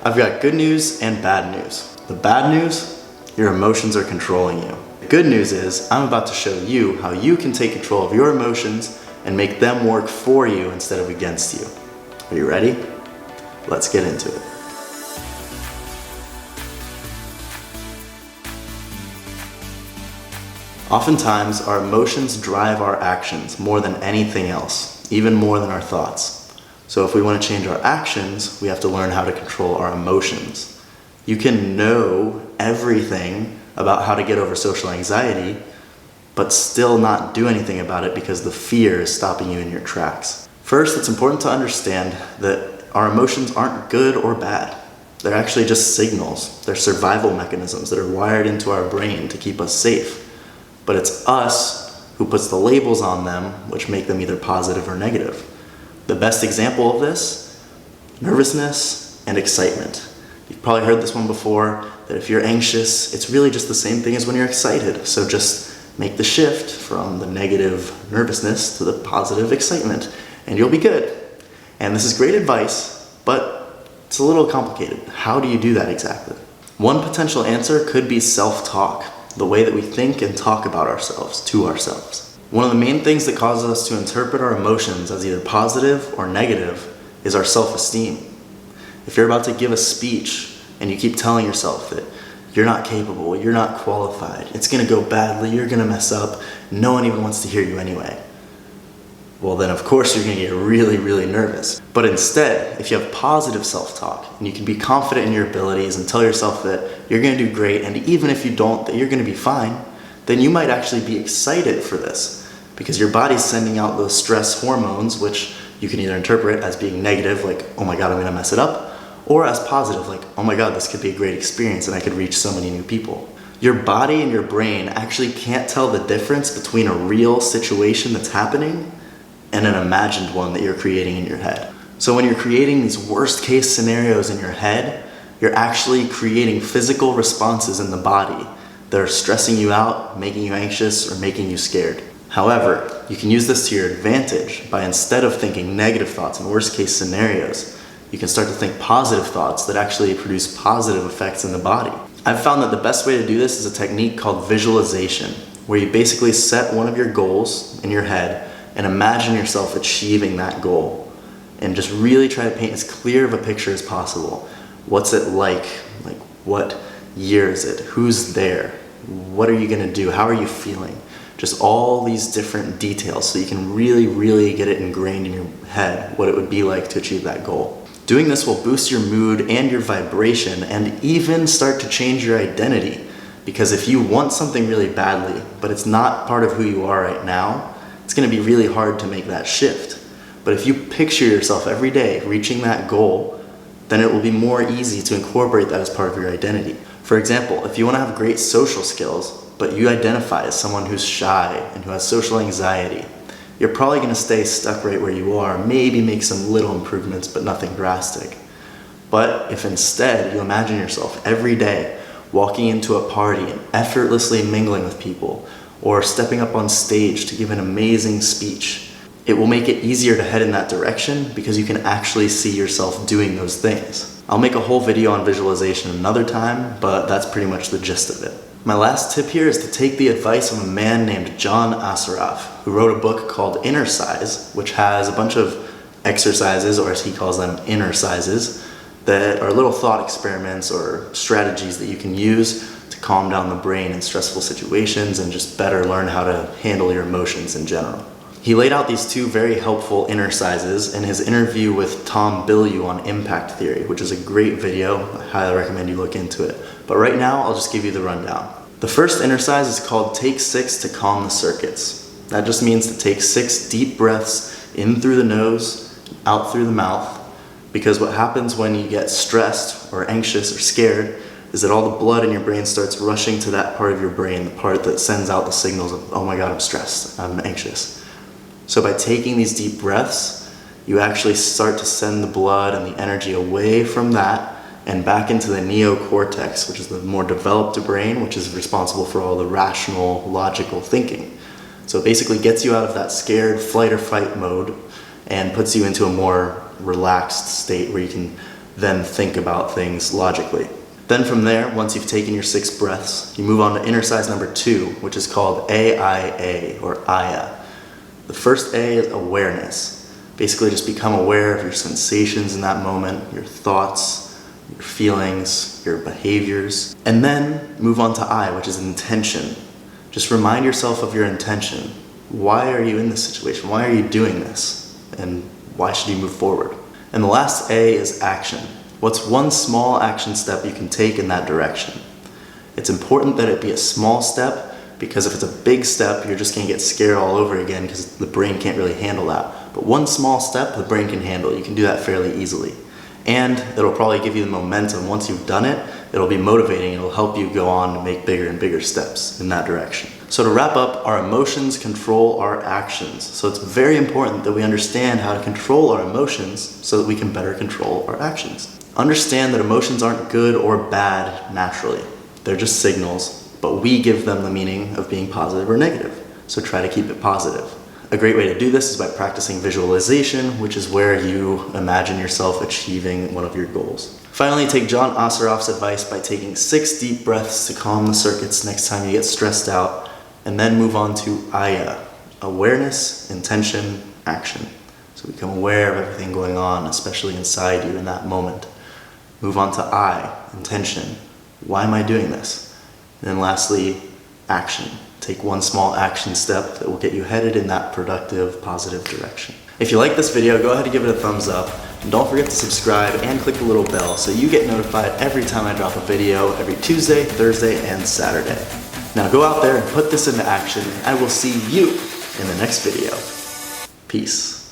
I've got good news and bad news. The bad news, your emotions are controlling you. The good news is I'm about to show you how you can take control of your emotions and make them work for you instead of against you. Are you ready? Let's get into it. Oftentimes, our emotions drive our actions more than anything else, even more than our thoughts. So if we want to change our actions, we have to learn how to control our emotions. You can know everything about how to get over social anxiety, but still not do anything about it because the fear is stopping you in your tracks. First, it's important to understand that our emotions aren't good or bad. They're actually just signals. They're survival mechanisms that are wired into our brain to keep us safe. But it's us who puts the labels on them, which make them either positive or negative. The best example of this, nervousness and excitement. You've probably heard this one before, that if you're anxious, it's really just the same thing as when you're excited. So just make the shift from the negative nervousness to the positive excitement, and you'll be good. And this is great advice, but it's a little complicated. How do you do that exactly? One potential answer could be self-talk. The way that we think and talk about ourselves to ourselves. One of the main things that causes us to interpret our emotions as either positive or negative is our self-esteem. If you're about to give a speech and you keep telling yourself that you're not capable, you're not qualified, it's gonna go badly, you're gonna mess up, no one even wants to hear you anyway. Well then of course you're gonna get really, really nervous. But instead, if you have positive self-talk and you can be confident in your abilities and tell yourself that you're gonna do great, and even if you don't, that you're gonna be fine, then you might actually be excited for this because your body's sending out those stress hormones, which you can either interpret as being negative, like, oh my God, I'm gonna mess it up, or as positive, like, oh my God, this could be a great experience and I could reach so many new people. Your body and your brain actually can't tell the difference between a real situation that's happening and an imagined one that you're creating in your head. So when you're creating these worst case scenarios in your head, you're actually creating physical responses in the body that are stressing you out, making you anxious, or making you scared. However, you can use this to your advantage by, instead of thinking negative thoughts and worst case scenarios, you can start to think positive thoughts that actually produce positive effects in the body. I've found that the best way to do this is a technique called visualization, where you basically set one of your goals in your head and imagine yourself achieving that goal. And just really try to paint as clear of a picture as possible. What's it like? Like, what year is it? Who's there? What are you gonna do? How are you feeling? Just all these different details so you can really, really get it ingrained in your head what it would be like to achieve that goal. Doing this will boost your mood and your vibration and even start to change your identity. Because if you want something really badly, but it's not part of who you are right now, it's gonna be really hard to make that shift. But if you picture yourself every day reaching that goal, then it will be more easy to incorporate that as part of your identity. For example, if you wanna have great social skills, but you identify as someone who's shy and who has social anxiety, you're probably gonna stay stuck right where you are, maybe make some little improvements, but nothing drastic. But if instead you imagine yourself every day walking into a party and effortlessly mingling with people, or stepping up on stage to give an amazing speech, it will make it easier to head in that direction because you can actually see yourself doing those things. I'll make a whole video on visualization another time, but that's pretty much the gist of it. My last tip here is to take the advice of a man named John Assaraf, who wrote a book called Inner Size, which has a bunch of exercises, or as he calls them, inner sizes, that are little thought experiments or strategies that you can use to calm down the brain in stressful situations and just better learn how to handle your emotions in general. He laid out these two very helpful inner sizes in his interview with Tom Bilyeu on impact theory, which is a great video. I highly recommend you look into it. But right now, I'll just give you the rundown. The first inner size is called Take 6 to calm the circuits. That just means to take 6 deep breaths in through the nose, out through the mouth, because what happens when you get stressed or anxious or scared is that all the blood in your brain starts rushing to that part of your brain, the part that sends out the signals of, oh my God, I'm stressed, I'm anxious. So by taking these deep breaths, you actually start to send the blood and the energy away from that and back into the neocortex, which is the more developed brain, which is responsible for all the rational, logical thinking. So it basically gets you out of that scared flight or fight mode and puts you into a more relaxed state where you can then think about things logically. Then from there, once you've taken your 6 breaths, you move on to exercise number 2, which is called AIA or AYA. The first A is awareness. Basically just become aware of your sensations in that moment, your thoughts, your feelings, your behaviors. And then move on to I, which is intention. Just remind yourself of your intention. Why are you in this situation? Why are you doing this? And why should you move forward? And the last A is action. What's one small action step you can take in that direction? It's important that it be a small step, because if it's a big step, you're just gonna get scared all over again because the brain can't really handle that. But one small step, the brain can handle. You can do that fairly easily. And it'll probably give you the momentum. Once you've done it, it'll be motivating. It'll help you go on to make bigger and bigger steps in that direction. So to wrap up, our emotions control our actions. So it's very important that we understand how to control our emotions so that we can better control our actions. Understand that emotions aren't good or bad naturally. They're just signals, but we give them the meaning of being positive or negative. So try to keep it positive. A great way to do this is by practicing visualization, which is where you imagine yourself achieving one of your goals. Finally, take John Assaraf's advice by taking 6 deep breaths to calm the circuits next time you get stressed out, and then move on to AYA, awareness, intention, action. So become aware of everything going on, especially inside you in that moment. Move on to I, intention. Why am I doing this? And then lastly, action. Take one small action step that will get you headed in that productive, positive direction. If you like this video, go ahead and give it a thumbs up. And don't forget to subscribe and click the little bell so you get notified every time I drop a video every Tuesday, Thursday, and Saturday. Now go out there and put this into action, and I will see you in the next video. Peace.